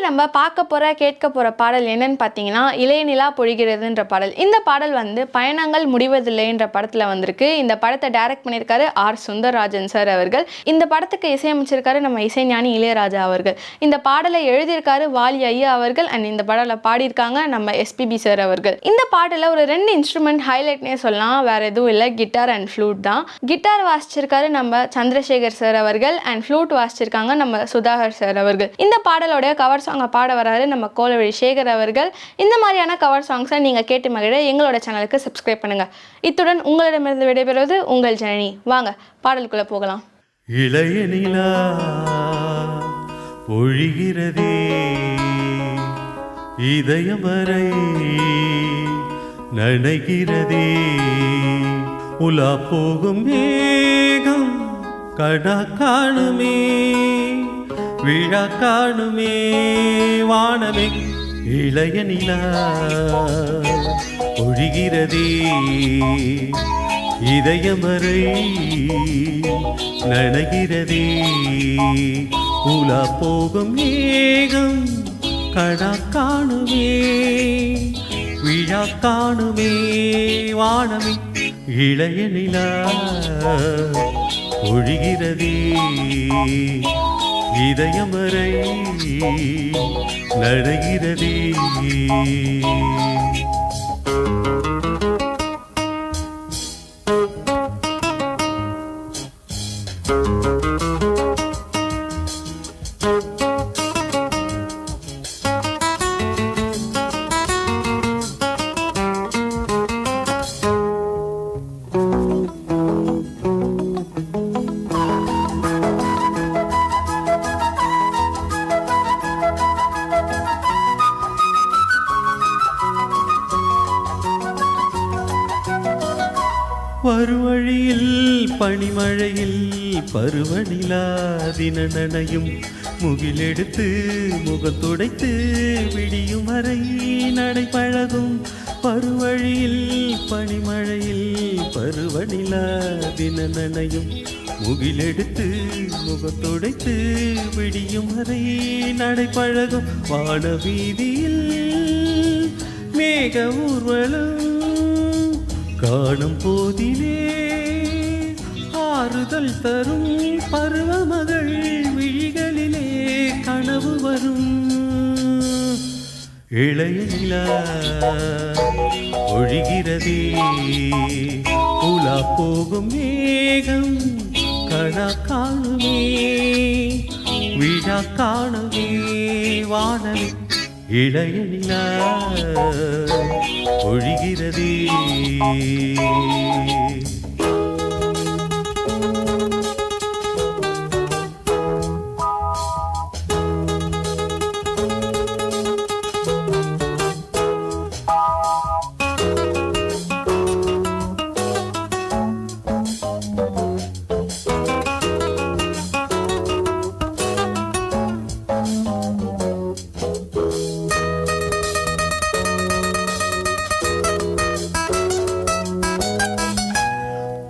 நம்ம பார்க்க போகிற கேட்க போகிற பாடல் என்னன்னு பார்த்தீங்கன்னா இளைய நிலா பொழிகிறதுன்ற பாடல். இந்த பாடல் வந்து பயணங்கள் முடிவதில்லைன்ற படத்தில் வந்திருக்கு. இந்த படத்தை டைரக்ட் பண்ணியிருக்காரு ஆர் சுந்தரராஜன் சார் அவர்கள். இந்த படத்துக்கு இசையமைச்சிருக்காரு நம்ம இசைஞானி இளையராஜா அவர்கள். இந்த பாடலை எழுதியிருக்காரு வாலி ஐயா அவர்கள் அண்ட் இந்த பாடலை பாடியிருக்காங்க நம்ம எஸ்பிபி சார் அவர்கள். இந்த பாடலில் ஒரு 2 இன்ஸ்ட்ருமெண்ட் ஹைலைட்னே சொல்லலாம், வேற எதுவும் இல்லை, கிட்டார் அண்ட் ஃப்ளூட் தான். கிட்டார் வாசிச்சிருக்காரு நம்ம சந்திரசேகர் சார் அவர்கள் அண்ட் ஃப்ளூட் வாசிச்சிருக்காங்க நம்ம சுதாகர் சார் அவர்கள். இந்த பாடலோட கவர் சாங்கை பாட வராரு நம்ம கோலவழி சேகர் அவர்கள். இந்த மாதிரியான கவர் சாங்ஸை நீங்கள் கேட்டு மகிழ எங்களோட சேனலுக்கு சப்ஸ்கிரைப் பண்ணுங்கள். இத்துடன் உங்களிடமிருந்து விடைபெறுவது உங்கள் ஜனனி. வாங்க பாடலுக்குள்ளே போகலாம். இளைய நிலா பொழிகிறதே இதயம் வரை நனைகிறதே உலா போகும் மேகம் கடா காணுமே விழா காணுமே வானமே இளைய நிலா பொழிகிறதே இதயம் வரை நனைகிறதே உலா போகும் மேகம் கடா காணுமே விழா காணுமே வானமே இளைய நிலா பொழிகிறதே இதயம் வரை நடைகிறதே. வருவழியில் பனிமழையில் பருவநிலா தின நனையும் முகிலெடுத்து முகம் துடைத்து விடியும் வரை நடைபழகும். வருவழியில் பனிமழையில் பருவநிலா தின நனையும் முகிலெடுத்து முகம் துடைத்து விடியும் வரை நடைபழகும். வான வீதியில் மேக ஊர்வலம் காணும் போதிலே ஆறுதல் தரும் பருவமகள் விழிகளிலே கனவு வரும். இளைய நிலா ஒழிகிறதே உலா போகும் மேகம் கடா காணுமே விழா காணுமே வானமே இளைய நிலா ஒழிகிறதே.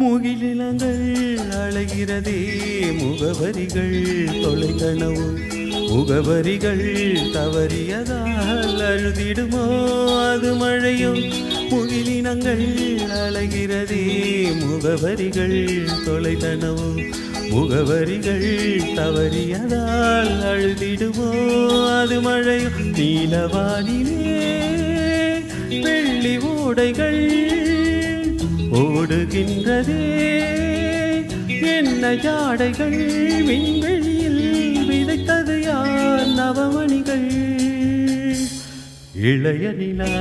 முகிலினங்கள் அழகிறதே முகவரிகள் தொலைந்தனவு முகவரிகள் தவறியதால் அழுதிடுமோ அது மழையும். முகிலினங்கள் அழகிறதே முகவரிகள் தொலைந்தனவு முகவரிகள் தவறியதால் அழுதிடுமோ அது மழையும். நீலவானிலே வெள்ளி ஓடைகள் ஓடுகின்றதே என்ன ஜாடைகள் விண்வெளியில் விதைத்தது யார் நவமணிகள். இளைய நிலா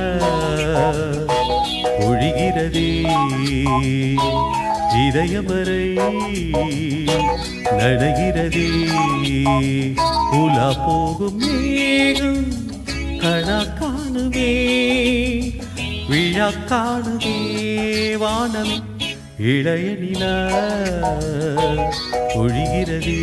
பொழிகிறதே இதயம் வரை நடைகிறதே உலா போகும் மேகம் கடா காணுமே விழா காணுமே வானமே இளைய நிலா பொழிகிறதே.